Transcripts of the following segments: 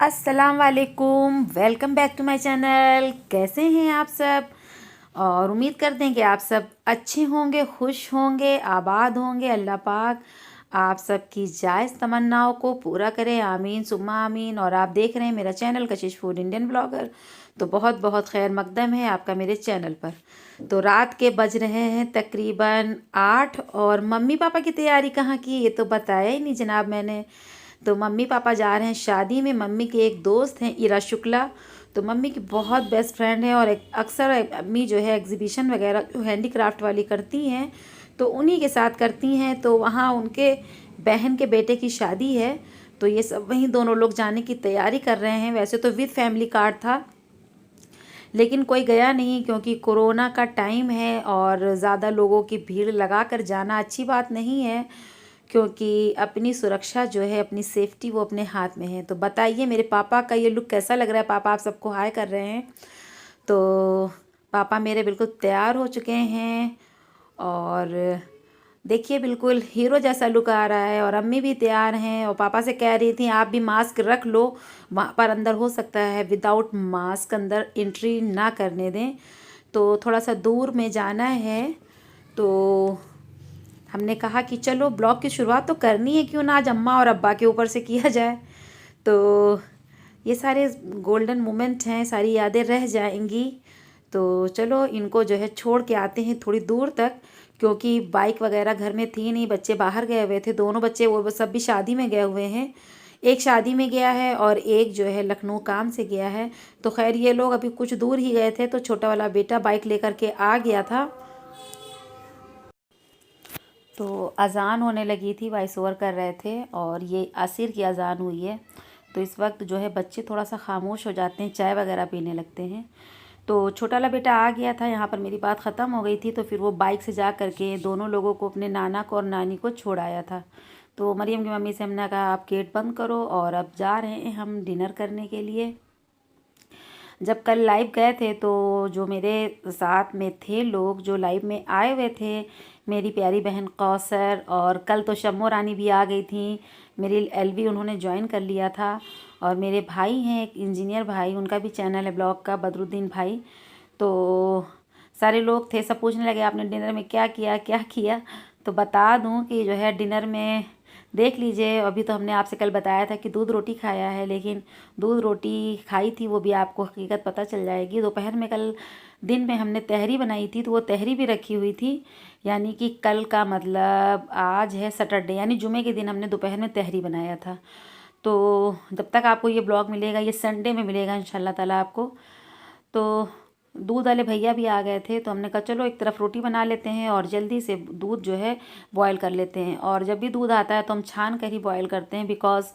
अस्सलाम वालेकुम, welcome back to my channel. कैसे हैं आप सब? और उम्मीद करते हैं कि आप सब अच्छे होंगे, खुश होंगे, आबाद होंगे। अल्लाह पाक आप सब की जायज़ तमन्नाओं को पूरा करे, आमीन सुम्मा आमीन। और आप देख रहे हैं मेरा चैनल कशिश फूड इंडियन ब्लॉगर। तो बहुत बहुत खैर मकदम है आपका मेरे चैनल पर। तो रात के बज रहे हैं तकरीबन 8 और मम्मी पापा की तैयारी कहाँ की ये तो बताया ही नहीं जनाब मैंने। तो मम्मी पापा जा रहे हैं शादी में। मम्मी के एक दोस्त हैं इरा शुक्ला, तो मम्मी की बहुत बेस्ट फ्रेंड है। और अक्सर अम्मी जो है एग्जीबिशन वगैरह जो हैंडीक्राफ्ट वाली करती हैं तो उन्हीं के साथ करती हैं। तो वहाँ उनके बहन के बेटे की शादी है, तो ये सब वहीं दोनों लोग जाने की तैयारी कर रहे हैं। वैसे तो विद फैमिली कार्ड था, लेकिन कोई गया नहीं क्योंकि कोरोना का टाइम है और ज़्यादा लोगों की भीड़ लगा कर जाना अच्छी बात नहीं है, क्योंकि अपनी सुरक्षा जो है, अपनी सेफ्टी वो अपने हाथ में है। तो बताइए मेरे पापा का ये लुक कैसा लग रहा है? पापा आप सबको हाय कर रहे हैं। तो पापा मेरे बिल्कुल तैयार हो चुके हैं और देखिए बिल्कुल हीरो जैसा लुक आ रहा है। और अम्मी भी तैयार हैं और पापा से कह रही थी आप भी मास्क रख लो, वहाँ पर अंदर हो सकता है विदाउट मास्क अंदर एंट्री ना करने दें। तो थोड़ा सा दूर में जाना है, तो हमने कहा कि चलो ब्लॉग की शुरुआत तो करनी है, क्यों ना आज अम्मा और अब्बा के ऊपर से किया जाए। तो ये सारे गोल्डन मोमेंट हैं, सारी यादें रह जाएंगी। तो चलो इनको जो है छोड़ के आते हैं थोड़ी दूर तक, क्योंकि बाइक वगैरह घर में थी नहीं, बच्चे बाहर गए हुए थे। दोनों बच्चे वो सब भी शादी में गए हुए हैं। एक शादी में गया है और एक जो है लखनऊ काम से गया है। तो खैर ये लोग अभी कुछ दूर ही गए थे, तो छोटा वाला बेटा बाइक लेकर के आ गया था। तो अज़ान होने लगी थी, वॉइस ओवर कर रहे थे और ये असर की अज़ान हुई है। तो इस वक्त जो है बच्चे थोड़ा सा खामोश हो जाते हैं, चाय वगैरह पीने लगते हैं। तो छोटा वाला बेटा आ गया था, यहाँ पर मेरी बात ख़त्म हो गई थी। तो फिर वो बाइक से जा करके दोनों लोगों को, अपने नाना को और नानी को छोड़ आया था। तो मरियम की मम्मी से हमने कहा आप गेट बंद करो और अब जा रहे हैं हम डिनर करने के लिए। जब कल लाइव गए थे तो जो मेरे साथ में थे लोग जो लाइव में आए हुए थे, मेरी प्यारी बहन कौसर, और कल तो शम्मो रानी भी आ गई थी, मेरी एलवी उन्होंने ज्वाइन कर लिया था। और मेरे भाई हैं एक इंजीनियर भाई, उनका भी चैनल है ब्लॉग का, बदरुद्दीन भाई। तो सारे लोग थे, सब पूछने लगे आपने डिनर में क्या किया क्या किया। तो बता दूं कि जो है डिनर में देख लीजिए, अभी तो हमने आपसे कल बताया था कि दूध रोटी खाया है, लेकिन दूध रोटी खाई थी वो भी आपको हकीकत पता चल जाएगी। दोपहर में कल दिन में हमने तहरी बनाई थी, तो वो तहरी भी रखी हुई थी। यानी कि कल का मतलब आज है सैटरडे, यानी जुमे के दिन हमने दोपहर में तहरी बनाया था। तो जब तक आपको ये ब्लॉग मिलेगा, ये संडे में मिलेगा इंशाल्लाह ताला आपको। तो दूध वाले भैया भी आ गए थे, तो हमने कहा चलो एक तरफ रोटी बना लेते हैं और जल्दी से दूध जो है बॉयल कर लेते हैं। और जब भी दूध आता है तो हम छान कर ही बॉयल करते हैं, बिकॉज़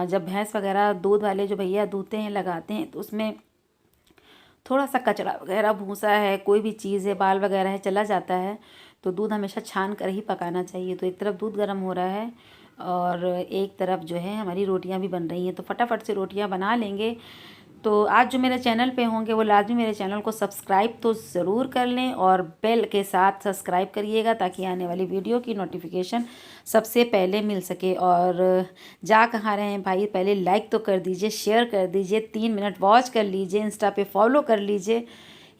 जब भैंस वगैरह दूध वाले जो भैया दूहते हैं लगाते हैं तो उसमें थोड़ा सा कचरा वगैरह, भूसा है, कोई भी चीज़ है, बाल वगैरह है, चला जाता है। तो दूध हमेशा छान कर ही पकाना चाहिए। तो एक तरफ दूध गर्म हो रहा है और एक तरफ जो है हमारी रोटियां भी बन रही हैं, तो फटाफट से रोटियां बना लेंगे। तो आज जो मेरे चैनल पे होंगे वो लाजमी मेरे चैनल को सब्सक्राइब तो ज़रूर कर लें और बेल के साथ सब्सक्राइब करिएगा, ताकि आने वाली वीडियो की नोटिफिकेशन सबसे पहले मिल सके। और जा कहाँ रहे हैं भाई, पहले लाइक तो कर दीजिए, शेयर कर दीजिए, 3 मिनट वॉच कर लीजिए, इंस्टा पे फॉलो कर लीजिए।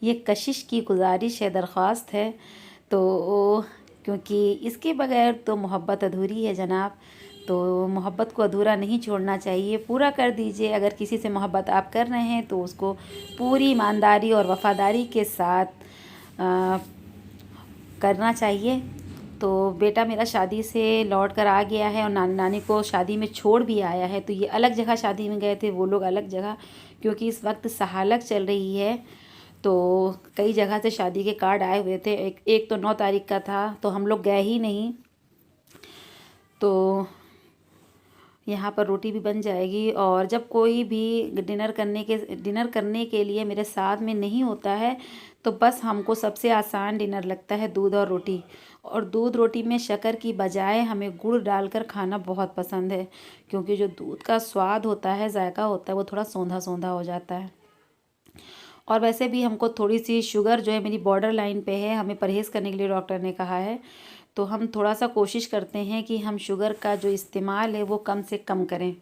ये कशिश की गुजारिश है, दरख्वास्त है। तो क्योंकि इसके बगैर तो मोहब्बत अधूरी है जनाब। तो मोहब्बत को अधूरा नहीं छोड़ना चाहिए, पूरा कर दीजिए। अगर किसी से मोहब्बत आप कर रहे हैं तो उसको पूरी ईमानदारी और वफ़ादारी के साथ करना चाहिए। तो बेटा मेरा शादी से लौट कर आ गया है और नानी नानी को शादी में छोड़ भी आया है। तो ये अलग जगह शादी में गए थे, वो लोग अलग जगह, क्योंकि इस वक्त सहालक चल रही है। तो कई जगह से शादी के कार्ड आए हुए थे, एक तो 9 तारीख का था, तो हम लोग गए ही नहीं। तो यहाँ पर रोटी भी बन जाएगी। और जब कोई भी डिनर करने के लिए मेरे साथ में नहीं होता है, तो बस हमको सबसे आसान डिनर लगता है दूध और रोटी। और दूध रोटी में शक्कर की बजाय हमें गुड़ डालकर खाना बहुत पसंद है, क्योंकि जो दूध का स्वाद होता है, जायका होता है, वो थोड़ा सौंधा सौंधा हो जाता है। और वैसे भी हमको थोड़ी सी शुगर जो है मेरी बॉर्डर लाइन पे है, हमें परहेज़ करने के लिए डॉक्टर ने कहा है। तो हम थोड़ा सा कोशिश करते हैं कि हम शुगर का जो इस्तेमाल है वो कम से कम करें।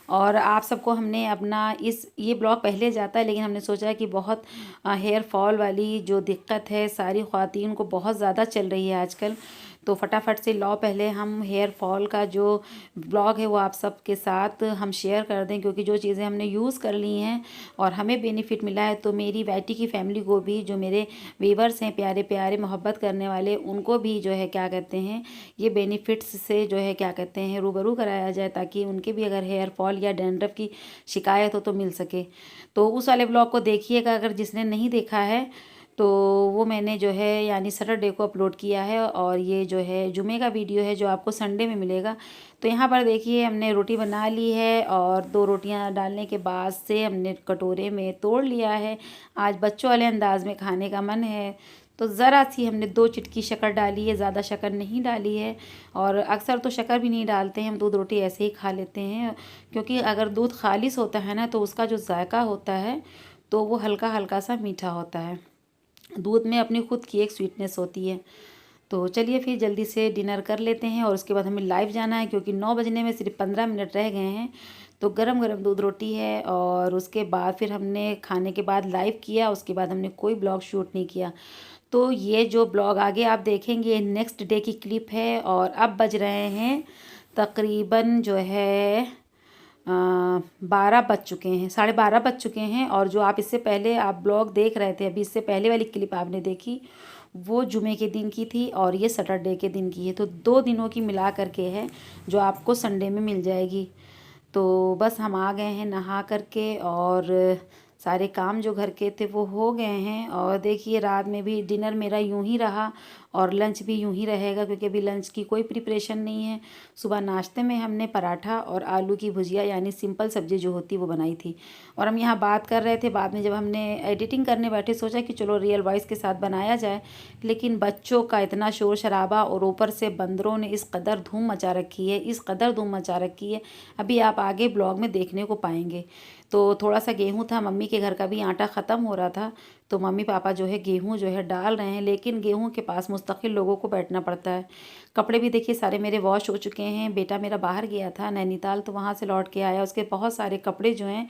और आप सबको हमने अपना ये ब्लॉग पहले जाता है, लेकिन हमने सोचा कि बहुत हेयर फॉल वाली जो दिक्कत है सारी ख़वातीन को बहुत ज़्यादा चल रही है आजकल, तो फटाफट से लाओ पहले हम हेयर फॉल का जो ब्लॉग है वो आप सब के साथ हम शेयर कर दें, क्योंकि जो चीज़ें हमने यूज़ कर ली हैं और हमें बेनिफिट मिला है, तो मेरी बैटी की फैमिली को भी, जो मेरे व्यूअर्स हैं प्यारे प्यारे मोहब्बत करने वाले, उनको भी जो है क्या कहते हैं ये बेनिफिट्स से जो है क्या कहते हैं रूबरू कराया जाए, ताकि उनके भी अगर हेयर फॉल या डैंड्रफ की शिकायत हो तो मिल सके। तो उस वाले ब्लॉग को देखिएगा अगर जिसने नहीं देखा है, तो वो मैंने जो है यानी सैटरडे को अपलोड किया है, और ये जो है जुमे का वीडियो है जो आपको संडे में मिलेगा। तो यहाँ पर देखिए हमने रोटी बना ली है, और 2 रोटियाँ डालने के बाद से हमने कटोरे में तोड़ लिया है। आज बच्चों वाले अंदाज में खाने का मन है, तो ज़रा सी हमने 2 चिटकी शक्कर डाली है, ज़्यादा शक्कर नहीं डाली है। और अक्सर तो शक्कर भी नहीं डालते हैं, हम दूध रोटी ऐसे ही खा लेते हैं, क्योंकि अगर दूध खालिस होता है ना तो उसका जो जायका होता है तो वो हल्का हल्का सा मीठा होता है। दूध में अपनी खुद की एक स्वीटनेस होती है। तो चलिए फिर जल्दी से डिनर कर लेते हैं, और उसके बाद हमें लाइव जाना है, क्योंकि 9 बजने में सिर्फ 15 मिनट रह गए हैं। तो गरम गरम दूध रोटी है, और उसके बाद फिर हमने खाने के बाद लाइव किया, उसके बाद हमने कोई ब्लॉग शूट नहीं किया। तो ये जो ब्लॉग आगे आप देखेंगे नेक्स्ट डे की क्लिप है, और अब बज रहे हैं तकरीबन जो है 12 बज चुके हैं, 12:30 बज चुके हैं। और जो आप इससे पहले आप ब्लॉग देख रहे थे, अभी इससे पहले वाली क्लिप आपने देखी, वो जुमे के दिन की थी, और ये सैटरडे के दिन की है। तो 2 दिनों की मिला करके है जो आपको संडे में मिल जाएगी। तो बस हम आ गए हैं नहा करके, और सारे काम जो घर के थे वो हो गए हैं। और देखिए रात में भी डिनर मेरा यूं ही रहा, और लंच भी यूं ही रहेगा, क्योंकि अभी लंच की कोई प्रिपरेशन नहीं है। सुबह नाश्ते में हमने पराठा और आलू की भुजिया यानी सिंपल सब्ज़ी जो होती वो बनाई थी। और हम यहाँ बात कर रहे थे, बाद में जब हमने एडिटिंग करने बैठे सोचा कि चलो रियल वॉइस के साथ बनाया जाए, लेकिन बच्चों का इतना शोर शराबा, और ऊपर से बंदरों ने इस कदर धूम मचा रखी है, इस कदर धूम मचा रखी है, अभी आप आगे ब्लॉग में देखने को पाएंगे। तो थोड़ा सा गेहूँ था, मम्मी के घर का भी आटा ख़त्म हो रहा था, तो मम्मी पापा जो है गेहूँ जो है डाल रहे हैं, लेकिन गेहूँ के पास मुस्तकिल लोगों को बैठना पड़ता है। कपड़े भी देखिए सारे मेरे वॉश हो चुके हैं। बेटा मेरा बाहर गया था नैनीताल, तो वहाँ से लौट के आया, उसके बहुत सारे कपड़े जो हैं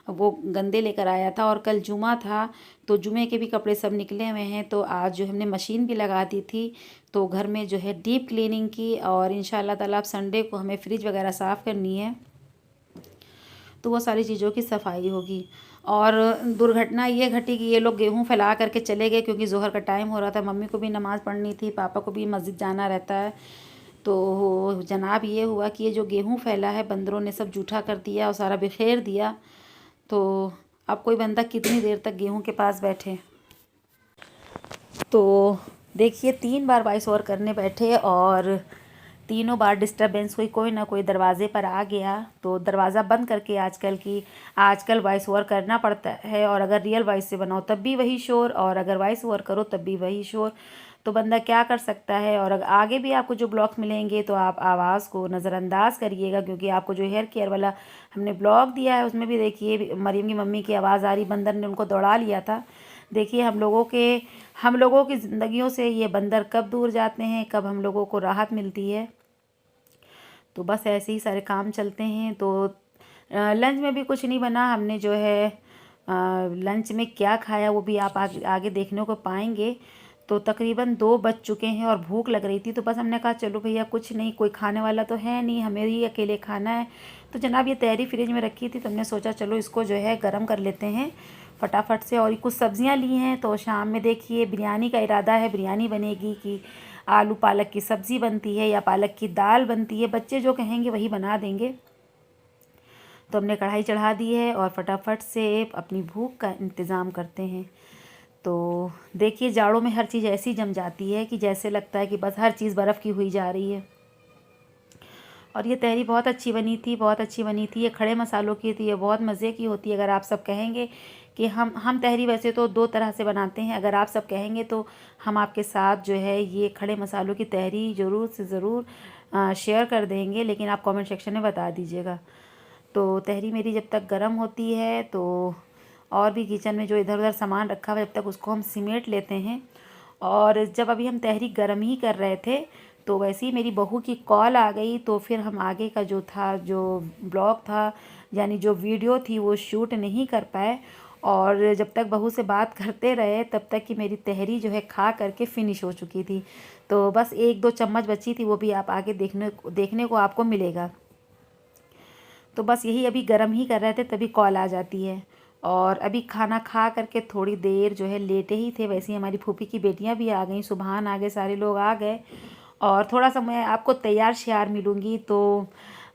वो गंदे लेकर आया था, और कल जुमा था तो जुमे के भी कपड़े सब निकले हुए हैं। तो आज जो हमने मशीन भी लगा दी थी, तो घर में जो है डीप क्लीनिंग की, और इंशाल्लाह ताला अब संडे को हमें फ्रिज वगैरह साफ़ करनी है, तो वो सारी चीज़ों की सफाई होगी। और दुर्घटना ये घटी कि ये लोग गेहूं फैला करके चले गए, क्योंकि ज़ोहर का टाइम हो रहा था, मम्मी को भी नमाज़ पढ़नी थी, पापा को भी मस्जिद जाना रहता है। तो जनाब ये हुआ कि ये जो गेहूं फैला है बंदरों ने सब जूठा कर दिया और सारा बिखेर दिया। तो अब कोई बंदा कितनी देर तक गेहूं के पास बैठे। तो देखिए 3 बार वॉइस ओवर करने बैठे, और तीनों बार डिस्टरबेंस हुई, कोई ना कोई दरवाज़े पर आ गया, तो दरवाज़ा बंद करके आजकल वॉइस ओवर करना पड़ता है। और अगर रियल वॉइस से बनाओ तब भी वही शोर, और अगर वॉइस ओवर करो तब भी वही शोर, तो बंदा क्या कर सकता है। और अगर आगे भी आपको जो ब्लॉग मिलेंगे तो आप आवाज़ को नज़रअंदाज करिएगा, क्योंकि आपको जो हेयर केयर वाला हमने ब्लॉग दिया है उसमें भी देखिए मरीम की मम्मी की आवाज़ आ रही, बंदर ने उनको दौड़ा लिया था। देखिए हम लोगों की ज़िंदगियों से ये बंदर कब दूर जाते हैं, कब हम लोगों को राहत मिलती है। तो बस ऐसे ही सारे काम चलते हैं। तो लंच में भी कुछ नहीं बना, हमने जो है लंच में क्या खाया वो भी आप आगे देखने को पाएंगे। तो तकरीबन 2 बज चुके हैं और भूख लग रही थी, तो बस हमने कहा चलो भैया कुछ नहीं, कोई खाने वाला तो है नहीं, हमें ही अकेले खाना है। तो जनाब ये तहरी फ्रिज में रखी थी, तो हमने सोचा चलो इसको जो है गरम कर लेते हैं फटाफट से। और कुछ सब्जियां ली हैं, तो शाम में देखिए बिरयानी का इरादा है, बिरयानी बनेगी कि आलू पालक की सब्ज़ी बनती है या पालक की दाल बनती है, बच्चे जो कहेंगे वही बना देंगे। तो हमने कढ़ाई चढ़ा दी है और फटाफट से अपनी भूख का इंतज़ाम करते हैं। तो देखिए जाड़ों में हर चीज़ ऐसी जम जाती है कि जैसे लगता है कि बस हर चीज़ बर्फ़ की हुई जा रही है। और ये तहरी बहुत अच्छी बनी थी, बहुत अच्छी बनी थी। ये खड़े मसालों की थी, ये बहुत मज़े की होती है। अगर आप सब कहेंगे कि हम तहरी वैसे तो 2 तरह से बनाते हैं, अगर आप सब कहेंगे तो हम आपके साथ जो है ये खड़े मसालों की तहरी ज़रूर से ज़रूर शेयर कर देंगे, लेकिन आप कमेंट सेक्शन में बता दीजिएगा। तो तहरी मेरी जब तक गर्म होती है, तो और भी किचन में जो इधर उधर सामान रखा हुआ जब तक उसको हम सिमेट लेते हैं। और जब अभी हम तहरी गर्म ही कर रहे थे, तो वैसे ही मेरी बहू की कॉल आ गई, तो फिर हम आगे का जो था, जो ब्लॉग था यानी जो वीडियो थी, वो शूट नहीं कर पाए। और जब तक बहू से बात करते रहे तब तक कि मेरी तहरी जो है खा करके फिनिश हो चुकी थी। तो बस 1-2 चम्मच बची थी, वो भी आप आगे देखने को आपको मिलेगा। तो बस यही अभी गर्म ही कर रहे थे तभी कॉल आ जाती है। और अभी खाना खा करके थोड़ी देर जो है लेटे ही थे, वैसे ही हमारी फूफी की बेटियां भी आ गईं, सुबहान आ गए, सारे लोग आ गए। और थोड़ा सा मैं आपको तैयार श्यार मिलूँगी। तो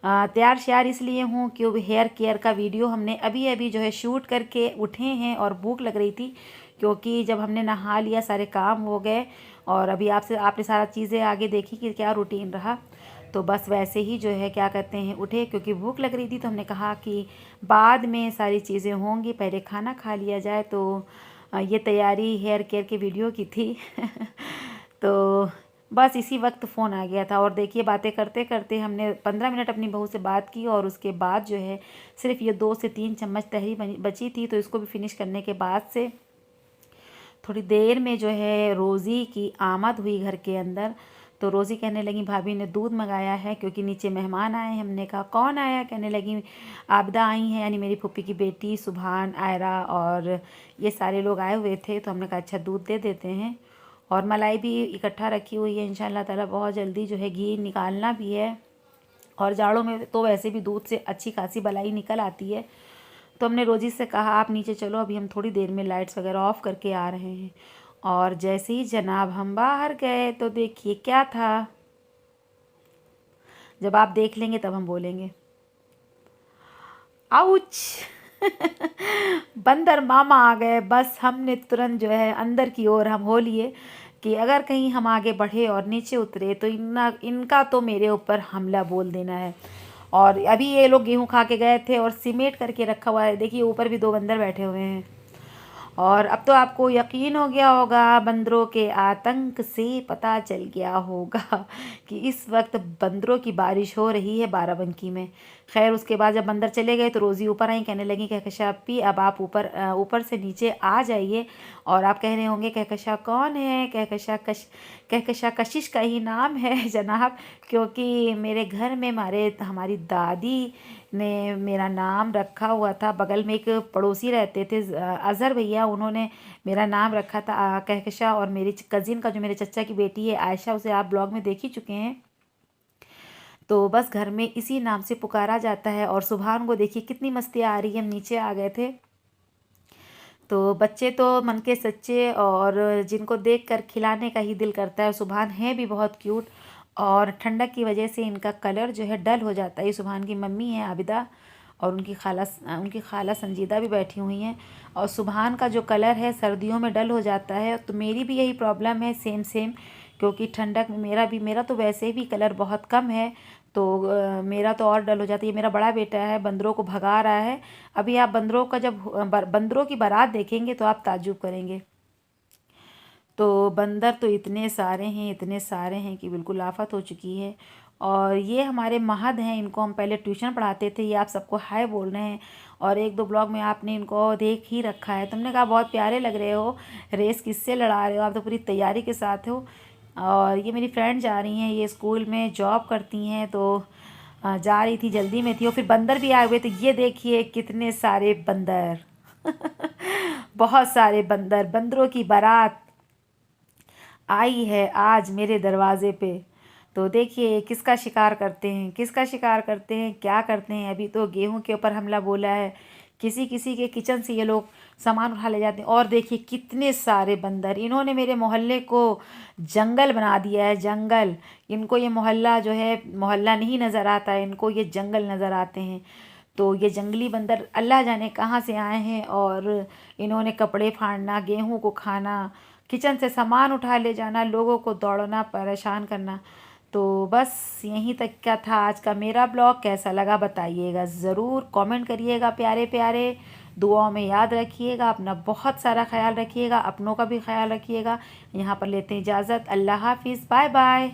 तैयार श्यार इसलिए हूँ कि हेयर केयर का वीडियो हमने अभी अभी जो है शूट करके उठे हैं और भूख लग रही थी, क्योंकि जब हमने नहा लिया सारे काम हो गए। और अभी आपने सारा चीज़ें आगे देखी कि क्या रूटीन रहा। तो बस वैसे ही जो है क्या कहते हैं उठे, क्योंकि भूख लग रही थी। तो हमने कहा कि बाद में सारी चीज़ें होंगी, पहले खाना खा लिया जाए। तो ये तैयारी हेयर केयर के वीडियो की थी। तो बस इसी वक्त फ़ोन आ गया था। और देखिए बातें करते करते हमने 15 मिनट अपनी बहू से बात की, और उसके बाद जो है सिर्फ ये 2 से 3 चम्मच तहरी बची थी। तो इसको भी फिनिश करने के बाद से थोड़ी देर में जो है रोज़ी की आमद हुई घर के अंदर। तो रोज़ी कहने लगी भाभी ने दूध मंगाया है, क्योंकि नीचे मेहमान आए हैं। हमने कहा कौन आया? कहने लगी आबिदा आई हैं, यानी मेरी फूफी की बेटी, सुभान, आयरा और ये सारे लोग आए हुए थे। तो हमने कहा अच्छा दूध दे देते हैं। और मलाई भी इकट्ठा रखी हुई है, इंशाल्लाह ताला बहुत जल्दी जो है घी निकालना भी है। और जाड़ों में तो वैसे भी दूध से अच्छी खासी बलाई निकल आती है। तो हमने रोज़ी से कहा आप नीचे चलो, अभी हम थोड़ी देर में लाइट्स वगैरह ऑफ़ करके आ रहे हैं। और जैसे ही जनाब हम बाहर गए तो देखिए क्या था। जब आप देख लेंगे तब हम बोलेंगे। आउच! बंदर मामा आ गए। बस हमने तुरंत जो है अंदर की ओर हम हो लिए कि अगर कहीं हम आगे बढ़े और नीचे उतरे तो इनका तो मेरे ऊपर हमला बोल देना है। और अभी ये लोग गेहूं खा के गए थे और सिमेट करके रखा हुआ है, देखिए ऊपर भी 2 बंदर बैठे हुए हैं। और अब तो आपको यकीन हो गया होगा, बंदरों के आतंक से पता चल गया होगा कि इस वक्त बंदरों की बारिश हो रही है बाराबंकी में। खैर उसके बाद जब बंदर चले गए तो रोज़ी ऊपर आई, कहने लगी कहकशा अपी अब आप ऊपर से नीचे आ जाइए। और आप कह रहे होंगे कहकशा कौन है? कहकशा कशिश का ही नाम है जनाब, क्योंकि मेरे घर में हमारी दादी ने मेरा नाम रखा हुआ था। बगल में एक पड़ोसी रहते थे अज़हर भैया, उन्होंने मेरा नाम रखा था कहकशा। और मेरी कज़िन का जो मेरे चचा की बेटी है आयशा, उसे आप ब्लॉग में देख ही चुके हैं। तो बस घर में इसी नाम से पुकारा जाता है। और सुभान को देखिए कितनी मस्ती आ रही है, हम नीचे आ गए थे। तो बच्चे तो मन के सच्चे, और जिनको देखकर खिलाने का ही दिल करता है। सुभान है भी बहुत क्यूट, और ठंडक की वजह से इनका कलर जो है डल हो जाता है। ये सुभान की मम्मी है आबिदा, और उनकी खाला संजीदा भी बैठी हुई हैं। और सुभान का जो कलर है सर्दियों में डल हो जाता है। तो मेरी भी यही प्रॉब्लम है, सेम, क्योंकि ठंडक में मेरा तो वैसे भी कलर बहुत कम है। तो मेरा तो और डल हो जाती है। मेरा बड़ा बेटा है, बंदरों को भगा रहा है। अभी आप बंदरों की बारात देखेंगे तो आप ताज्जुब करेंगे। तो बंदर तो इतने सारे हैं कि बिल्कुल आफत हो चुकी है। और ये हमारे महद हैं, इनको हम पहले ट्यूशन पढ़ाते थे। ये आप सबको हाय बोल रहे हैं, और 1-2 ब्लॉग में आपने इनको देख ही रखा है। तुमने कहा बहुत प्यारे लग रहे हो, रेस किससे लड़ा रहे हो, आप तो पूरी तैयारी के साथ हो। और ये मेरी फ्रेंड जा रही हैं, ये स्कूल में जॉब करती हैं, तो जा रही थी, जल्दी में थी। और फिर बंदर भी आए हुए, तो ये देखिए कितने सारे बंदर। बहुत सारे बंदरों की बारात आई है आज मेरे दरवाज़े पे। तो देखिए किसका शिकार करते हैं, क्या करते हैं। अभी तो गेहूं के ऊपर हमला बोला है, किसी किसी के किचन से ये लोग सामान उठा ले जाते हैं। और देखिए कितने सारे बंदर, इन्होंने मेरे मोहल्ले को जंगल बना दिया है, जंगल। इनको ये मोहल्ला जो है मोहल्ला नहीं नज़र आता है, इनको ये जंगल नज़र आते हैं। तो ये जंगली बंदर अल्लाह जाने कहाँ से आए हैं, और इन्होंने कपड़े फाड़ना, गेहूं को खाना, किचन से सामान उठा ले जाना, लोगों को दौड़ना, परेशान करना। तो बस यहीं तक का था आज का मेरा ब्लॉग। कैसा लगा बताइएगा, ज़रूर कमेंट करिएगा प्यारे प्यारे। दुआओं में याद रखिएगा, अपना बहुत सारा ख्याल रखिएगा, अपनों का भी ख्याल रखिएगा। यहाँ पर लेते हैं इजाज़त। अल्लाह हाफिज़, बाय बाय।